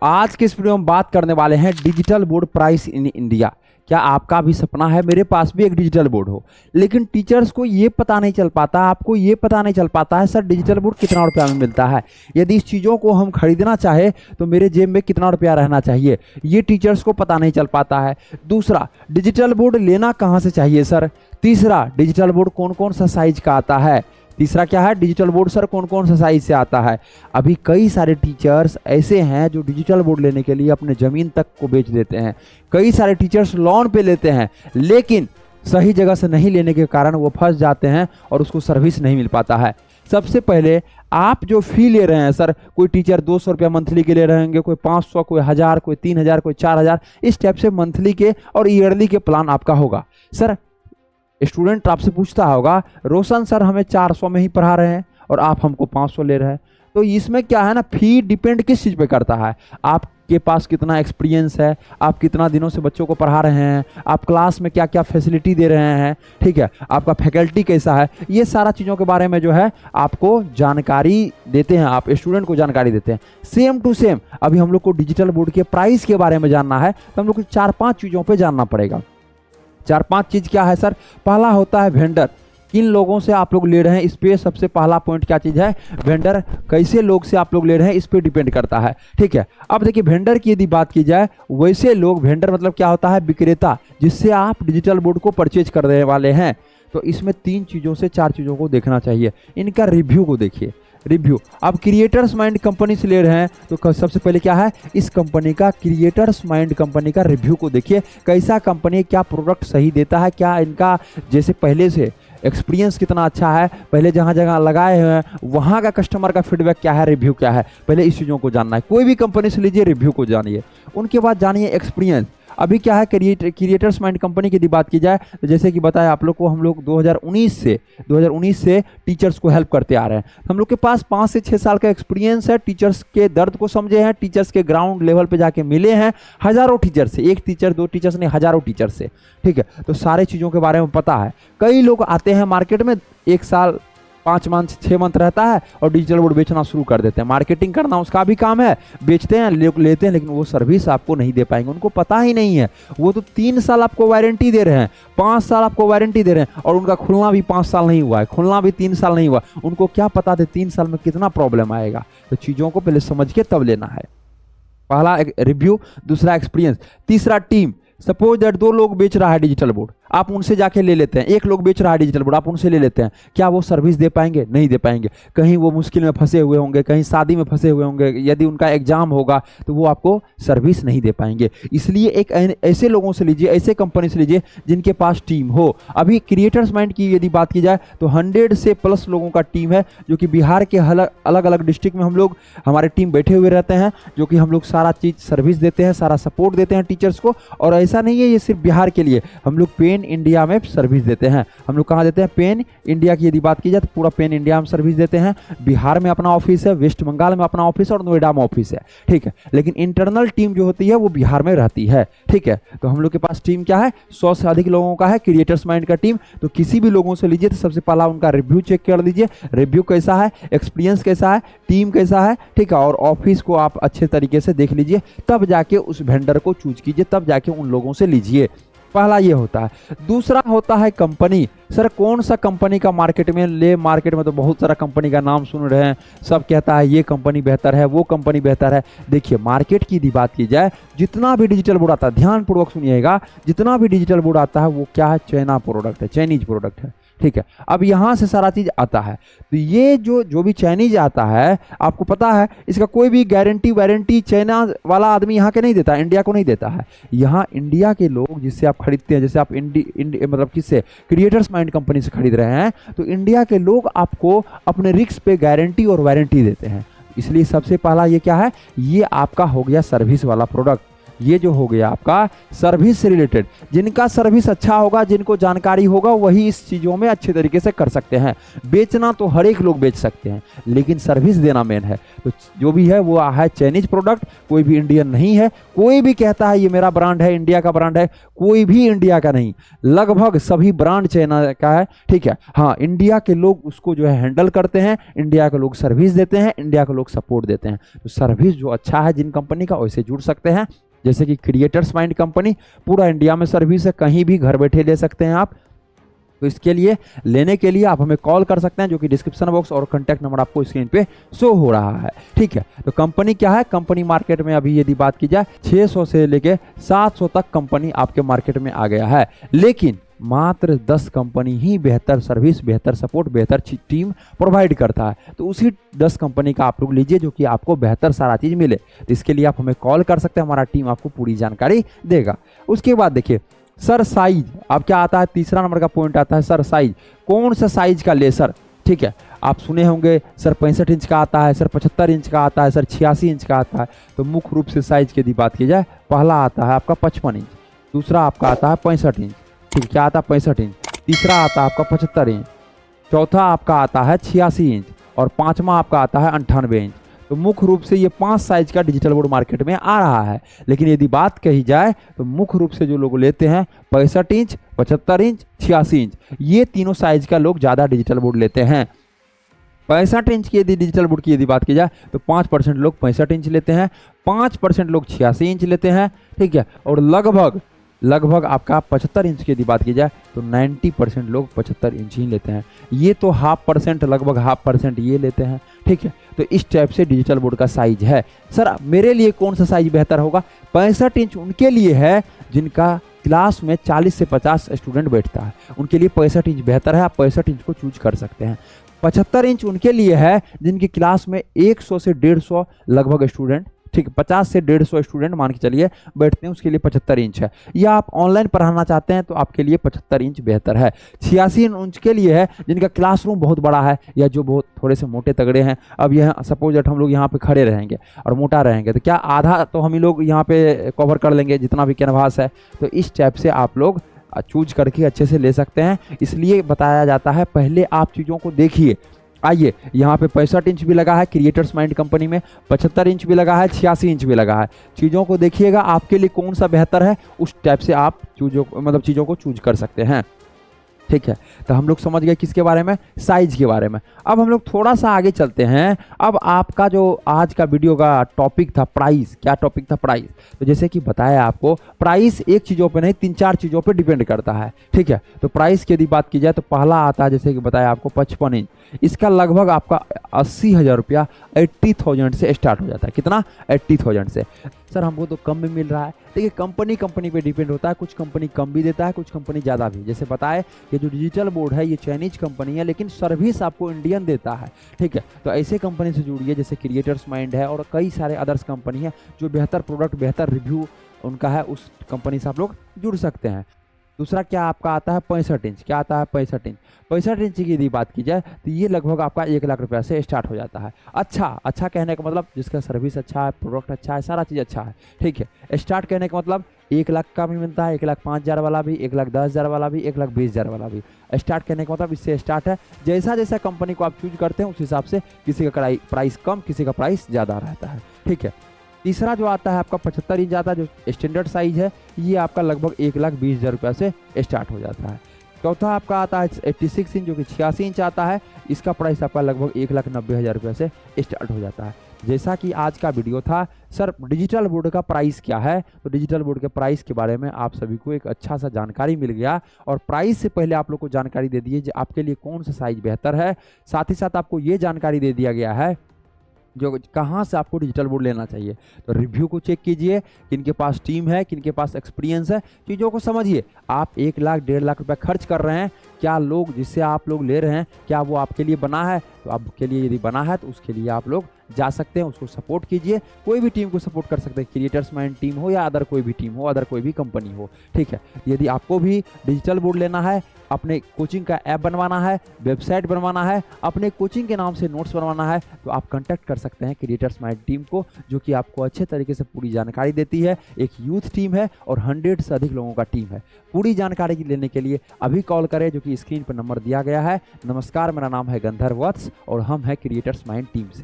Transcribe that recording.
आज के इस वीडियो में बात करने वाले हैं digital board price in India. क्या आपका भी सपना है मेरे पास भी एक डिजिटल बोर्ड हो, लेकिन टीचर्स को ये पता नहीं चल पाता, आपको ये पता नहीं चल पाता है सर डिजिटल बोर्ड कितना रुपया में मिलता है, यदि इस चीज़ों को हम खरीदना चाहे तो मेरे जेब में कितना रुपया रहना चाहिए, ये टीचर्स को पता नहीं चल पाता है। दूसरा, डिजिटल बोर्ड लेना कहाँ से चाहिए सर। तीसरा, डिजिटल बोर्ड कौन कौन सा साइज का आता है। तीसरा क्या है, डिजिटल बोर्ड सर कौन कौन सा साइज से आता है। अभी कई सारे टीचर्स ऐसे हैं जो डिजिटल बोर्ड लेने के लिए अपने ज़मीन तक को बेच देते हैं। कई सारे टीचर्स लोन पे लेते हैं, लेकिन सही जगह से नहीं लेने के कारण वो फंस जाते हैं और उसको सर्विस नहीं मिल पाता है। सबसे पहले आप जो फ़ी ले रहे हैं सर, कोई टीचर 200 रुपया मंथली के ले रहेंगे, कोई 500, कोई 1000, कोई 3000, कोई 4000, इस टाइप से मंथली के और ईयरली के प्लान आपका होगा। सर स्टूडेंट आपसे पूछता होगा, रोशन सर हमें 400 में ही पढ़ा रहे हैं और आप हमको 500 ले रहे हैं, तो इसमें क्या है ना, फ़ी डिपेंड किस चीज़ पे करता है। आपके पास कितना एक्सपीरियंस है, आप कितना दिनों से बच्चों को पढ़ा रहे हैं, आप क्लास में क्या क्या फैसिलिटी दे रहे हैं, ठीक है, आपका फैकल्टी कैसा है, ये सारा चीज़ों के बारे में जो है आपको जानकारी देते हैं, आप स्टूडेंट को जानकारी देते हैं। सेम टू सेम अभी हम लोग को डिजिटल बोर्ड के प्राइस के बारे में जानना है, तो हम लोग को 4-5 चीज़ों पर जानना पड़ेगा। 4-5 चीज़ क्या है सर। पहला होता है वेंडर, किन लोगों से आप लोग ले रहे हैं, इस पे सबसे पहला पॉइंट क्या चीज़ है, वेंडर, कैसे लोग से आप लोग ले रहे हैं इस पे डिपेंड करता है, ठीक है। अब देखिए वेंडर की यदि बात की जाए, वैसे लोग, वेंडर मतलब क्या होता है, विक्रेता, जिससे आप डिजिटल बोर्ड को परचेज करने वाले हैं। तो इसमें 3 चीज़ों से 4 चीज़ों को देखना चाहिए। इनका रिव्यू को देखिए। रिव्यू, आप क्रिएटर्स माइंड कंपनी से ले रहे हैं तो सबसे पहले क्या है, इस कंपनी का, क्रिएटर्स माइंड कंपनी का रिव्यू को देखिए। कैसा कंपनी, क्या प्रोडक्ट सही देता है, क्या इनका जैसे पहले से एक्सपीरियंस कितना अच्छा है, पहले जहाँ जहाँ लगाए हुए हैं वहाँ का कस्टमर का फीडबैक क्या है, रिव्यू क्या है, पहले इस चीज़ों को जानना है। कोई भी कंपनी से लीजिए, रिव्यू को जानिए, उनके बाद जानिए एक्सपीरियंस। अभी क्या है, क्रिएटर्स माइंड कंपनी की यदि बात की जाए तो जैसे कि बताया आप लोग को, हम लोग 2019 से टीचर्स को हेल्प करते आ रहे हैं। हम लोग के पास 5 से 6 साल का एक्सपीरियंस है, टीचर्स के दर्द को समझे हैं, टीचर्स के ग्राउंड लेवल पे जाके मिले हैं हज़ारों टीचर से, एक टीचर 2 टीचर्स नहीं, हज़ारों टीचर से, ठीक है। तो सारे चीज़ों के बारे में पता है। कई लोग आते हैं मार्केट में, 1 साल 5 मंथ 6 मंथ रहता है और डिजिटल बोर्ड बेचना शुरू कर देते हैं। मार्केटिंग करना उसका भी काम है, बेचते हैं, लेते हैं, लेकिन वो सर्विस आपको नहीं दे पाएंगे, उनको पता ही नहीं है। वो तो 3 साल आपको वारंटी दे रहे हैं, 5 साल आपको वारंटी दे रहे हैं, और उनका खुलना भी 5 साल नहीं हुआ है, खुलना भी 3 साल नहीं हुआ। उनको क्या पता थे 3 साल में कितना प्रॉब्लम आएगा। तो चीज़ों को पहले समझ के तब लेना है। पहला रिव्यू, दूसरा एक्सपीरियंस, तीसरा टीम। सपोज दैट 2 लोग बेच रहा है डिजिटल बोर्ड, आप उनसे जाके ले लेते हैं। 1 लोग बेच रहा है डिजिटल बोर्ड, आप उनसे ले लेते हैं, क्या वो सर्विस दे पाएंगे? नहीं दे पाएंगे। कहीं वो मुश्किल में फंसे हुए होंगे, कहीं शादी में फंसे हुए होंगे, यदि उनका एग्जाम होगा तो वो आपको सर्विस नहीं दे पाएंगे। इसलिए एक ऐसे लोगों से लीजिए, ऐसे कंपनी से लीजिए जिनके पास टीम हो। अभी क्रिएटर्स माइंड की यदि बात की जाए तो 100 से प्लस लोगों का टीम है, जो कि बिहार के अलग अलग डिस्ट्रिक्ट में हम लोग, हमारे टीम बैठे हुए रहते हैं, जो कि हम लोग सारा चीज़ सर्विस देते हैं, सारा सपोर्ट देते हैं टीचर्स को। और ऐसा नहीं है ये सिर्फ बिहार के लिए, हम लोग पेन इंडिया में सर्विस देते हैं। हम लोग कहाँ देते हैं, पेन इंडिया की यदि बात की जाए तो पूरा पेन इंडिया में सर्विस देते हैं। बिहार में अपना ऑफिस है, वेस्ट बंगाल में अपना ऑफिस और नोएडा में ऑफिस है, ठीक है। लेकिन इंटरनल टीम जो होती है वो बिहार में रहती है, ठीक है। तो हम लोग के पास टीम क्या है, 100 से अधिक लोगों का है क्रिएटर्स माइंड का टीम। तो किसी भी लोगों से लीजिए तो सबसे पहला उनका रिव्यू चेक कर लीजिए, रिव्यू कैसा है, एक्सपीरियंस कैसा है, टीम कैसा है, ठीक है। और ऑफिस को आप अच्छे तरीके से देख लीजिए, तब जाके उस वेंडर को चूज कीजिए, तब जाके उन लोगों से लीजिए। पहला ये होता है। दूसरा होता है कंपनी। सर कौन सा कंपनी का मार्केट में ले, मार्केट में तो बहुत सारा कंपनी का नाम सुन रहे हैं, सब कहता है ये कंपनी बेहतर है, वो कंपनी बेहतर है। देखिए मार्केट की यदि बात की जाए, जितना भी डिजिटल बोर्ड आता है, ध्यानपूर्वक सुनिएगा, जितना भी डिजिटल बोर्ड आता है वो क्या है, चाइना प्रोडक्ट है, चाइनीज प्रोडक्ट है, ठीक है। अब यहाँ से सारा चीज़ आता है, तो ये जो भी चाइनीज आता है, आपको पता है इसका कोई भी वारंटी चाइना वाला आदमी यहाँ के नहीं देता, इंडिया को नहीं देता है। यहाँ इंडिया के लोग जिससे आप खरीदते हैं, जैसे आप मतलब किससे, क्रिएटर्स माइंड कंपनी से खरीद रहे हैं, तो इंडिया के लोग आपको अपने रिस्क पे गारंटी और वारंटी देते हैं। इसलिए सबसे पहला ये क्या है, ये आपका हो गया सर्विस वाला प्रोडक्ट। ये जो हो गया आपका सर्विस से रिलेटेड। जिनका सर्विस अच्छा होगा, जिनको जानकारी होगा, वही इस चीज़ों में अच्छे तरीके से कर सकते हैं। बेचना तो हर एक लोग बेच सकते हैं, लेकिन सर्विस देना मेन है। तो जो भी है वो है चाइनीज प्रोडक्ट, कोई भी इंडियन नहीं है। कोई भी कहता है ये मेरा ब्रांड है, इंडिया का ब्रांड है, कोई भी इंडिया का नहीं। लगभग सभी ब्रांड चाइना का है, ठीक है। हाँ, इंडिया के लोग उसको जो है हैंडल करते हैं, इंडिया के लोग सर्विस देते हैं, इंडिया के लोग सपोर्ट देते हैं। तो सर्विस जो अच्छा है जिन कंपनी का, वैसे जुड़ सकते हैं। जैसे कि क्रिएटर्स माइंड कंपनी, पूरा इंडिया में सर्विस है, कहीं भी घर बैठे ले सकते हैं आप। तो इसके लिए लेने के लिए आप हमें कॉल कर सकते हैं, जो कि डिस्क्रिप्शन बॉक्स और कॉन्टैक्ट नंबर आपको स्क्रीन पे शो हो रहा है, ठीक है। तो कंपनी क्या है, कंपनी मार्केट में अभी यदि बात की जाए 600 से लेके 700 तक कंपनी आपके मार्केट में आ गया है। लेकिन मात्र 10 कंपनी ही बेहतर सर्विस, बेहतर सपोर्ट, बेहतर टीम प्रोवाइड करता है। तो उसी 10 कंपनी का आप लोग लीजिए, जो कि आपको बेहतर सारा चीज़ मिले। तो इसके लिए आप हमें कॉल कर सकते हैं, हमारा टीम आपको पूरी जानकारी देगा। उसके बाद देखिए सर साइज, अब क्या आता है, तीसरा नंबर का पॉइंट आता है सर साइज। कौन सा साइज का ले सर, ठीक है। आप सुने होंगे सर 65 इंच का आता है, सर 75 इंच का आता है, सर 86 इंच का आता है। तो मुख्य रूप से साइज की यदि बात की जाए, पहला आता है आपका 55 इंच, दूसरा आपका आता है 65 इंच, ठीक है, क्या आता है 65 इंच, तीसरा आता है आपका 75 इंच, चौथा आपका आता है 86 इंच और पांचवा आपका आता है 98 इंच। तो मुख्य रूप से ये 5 साइज का डिजिटल बोर्ड मार्केट में आ रहा है। लेकिन यदि बात कही जाए तो मुख्य रूप से जो लोग लेते हैं 65 इंच, 75 इंच, 86 इंच, ये तीनों साइज का लोग ज़्यादा डिजिटल बोर्ड लेते हैं। 65 इंच की यदि डिजिटल बोर्ड की यदि बात की जाए तो 5% लोग 65 इंच लेते हैं, 5% लोग 86 इंच लेते हैं, ठीक है। और लगभग आपका 75 इंच की यदि बात की जाए तो 90% लोग 75 इंच ही लेते हैं। ये तो लगभग हाफ परसेंट ये लेते हैं, ठीक है। तो इस टाइप से डिजिटल बोर्ड का साइज है। सर मेरे लिए कौन सा साइज बेहतर होगा, 65 इंच उनके लिए है जिनका क्लास में 40 से 50 स्टूडेंट बैठता है, उनके लिए 65 इंच बेहतर है। आप 65 इंच को चूज कर सकते हैं। 75 इंच उनके लिए है जिनकी क्लास में 100 से 150 लगभग स्टूडेंट, ठीक, 50 से 150 स्टूडेंट मान के चलिए बैठते हैं, उसके लिए 75 इंच है। या आप ऑनलाइन पढ़ाना चाहते हैं तो आपके लिए 75 इंच बेहतर है। 86 इंच के लिए है जिनका क्लासरूम बहुत बड़ा है या जो बहुत थोड़े से मोटे तगड़े हैं। अब यह सपोज दैट हम लोग यहाँ पे खड़े रहेंगे और मोटा रहेंगे तो क्या आधा तो हम ही लोग यहाँ पे कवर कर लेंगे जितना भी कैनवास है। तो इस टाइप से आप लोग चूज करके अच्छे से ले सकते हैं। इसलिए बताया जाता है पहले आप चीज़ों को देखिए। आइए, यहाँ पे 65 इंच भी लगा है क्रिएटर्स माइंड कंपनी में, 75 इंच भी लगा है, 86 इंच भी लगा है। चीज़ों को देखिएगा आपके लिए कौन सा बेहतर है, उस टाइप से आप चीज़ों को चूज कर सकते हैं, ठीक है। तो हम लोग समझ गए किसके बारे में, साइज के बारे में। अब हम लोग थोड़ा सा आगे चलते हैं। अब आपका जो आज का वीडियो का टॉपिक था प्राइस, क्या टॉपिक था, प्राइस। तो जैसे कि बताया आपको, प्राइस एक चीज़ों पे नहीं 3-4 चीज़ों पे डिपेंड करता है, ठीक है। तो प्राइस की यदि बात की जाए तो पहला आता है जैसे कि बताया आपको 55 इंच, इसका लगभग आपका 80,000 रुपया 80,000 से स्टार्ट हो जाता है। कितना, 80,000 से। सर हमको तो कम में मिल रहा है। देखिए कंपनी पे डिपेंड होता है, कुछ कंपनी कम भी देता है, कुछ कंपनी ज़्यादा भी। जैसे बताए ये जो डिजिटल बोर्ड है ये चाइनीज कंपनी है, लेकिन सर्विस आपको इंडियन देता है, ठीक है। तो ऐसे कंपनी से जुड़िए जैसे क्रिएटर्स माइंड है और कई सारे अदर्स कंपनी है जो बेहतर प्रोडक्ट, बेहतर रिव्यू उनका है, उस कंपनी से आप लोग जुड़ सकते हैं। दूसरा क्या आपका आता है 65 इंच, क्या आता है 65 इंच। 65 इंच की यदि बात की जाए तो ये लगभग आपका 1 लाख रुपया से स्टार्ट हो जाता है। अच्छा कहने का मतलब जिसका सर्विस अच्छा है, प्रोडक्ट अच्छा है, सारा चीज़ अच्छा है, ठीक है। स्टार्ट कहने का मतलब 1 लाख का भी मिलता है, 1,05,000 वाला भी, 1,10,000 वाला भी, 1,20,000 वाला भी। स्टार्ट करने का मतलब इससे स्टार्ट है। जैसा जैसा कंपनी को आप चूज करते हैं उस हिसाब से किसी का प्राइस कम, किसी का प्राइस ज़्यादा रहता है, ठीक है। तीसरा जो आता है आपका 75 इंच आता है, जो स्टैंडर्ड साइज है, ये आपका लगभग 1,20,000 रुपया से स्टार्ट हो जाता है। चौथा आपका आता है 86 इंच, जो कि 86 इंच आता है, इसका प्राइस आपका लगभग 1,90,000 रुपया से स्टार्ट हो जाता है। जैसा कि आज का वीडियो था, सर डिजिटल बोर्ड का प्राइस क्या है, तो डिजिटल बोर्ड के प्राइस के बारे में आप सभी को एक अच्छा सा जानकारी मिल गया। और प्राइस से पहले आप लोग को जानकारी दे दी है आपके लिए कौन सा साइज बेहतर है। साथ ही साथ आपको ये जानकारी दे दिया गया है जो कहाँ से आपको डिजिटल बोर्ड लेना चाहिए। तो रिव्यू को चेक कीजिए, किनके पास टीम है, किनके पास एक्सपीरियंस है, चीज़ों को समझिए। आप 1 लाख 1.5 लाख रुपया खर्च कर रहे हैं, क्या लोग जिससे आप लोग ले रहे हैं क्या वो आपके लिए बना है। तो आपके लिए यदि बना है तो उसके लिए आप लोग जा सकते हैं, उसको सपोर्ट कीजिए। कोई भी टीम को सपोर्ट कर सकते हैं, क्रिएटर्स माइंड टीम हो या अदर कोई भी टीम हो, अदर कोई भी कंपनी हो, ठीक है। यदि आपको भी डिजिटल बोर्ड लेना है, अपने कोचिंग का ऐप बनवाना है, वेबसाइट बनवाना है, अपने कोचिंग के नाम से नोट्स बनवाना है, तो आप कांटेक्ट कर सकते हैं क्रिएटर्स माइंड टीम को, जो कि आपको अच्छे तरीके से पूरी जानकारी देती है। एक यूथ टीम है और 100 से अधिक लोगों का टीम है। पूरी जानकारी लेने के लिए अभी कॉल करें, जो कि स्क्रीन पर नंबर दिया गया है। नमस्कार, मेरा नाम है गंधर्व वत्स और हम हैं क्रिएटर्स माइंड टीम से।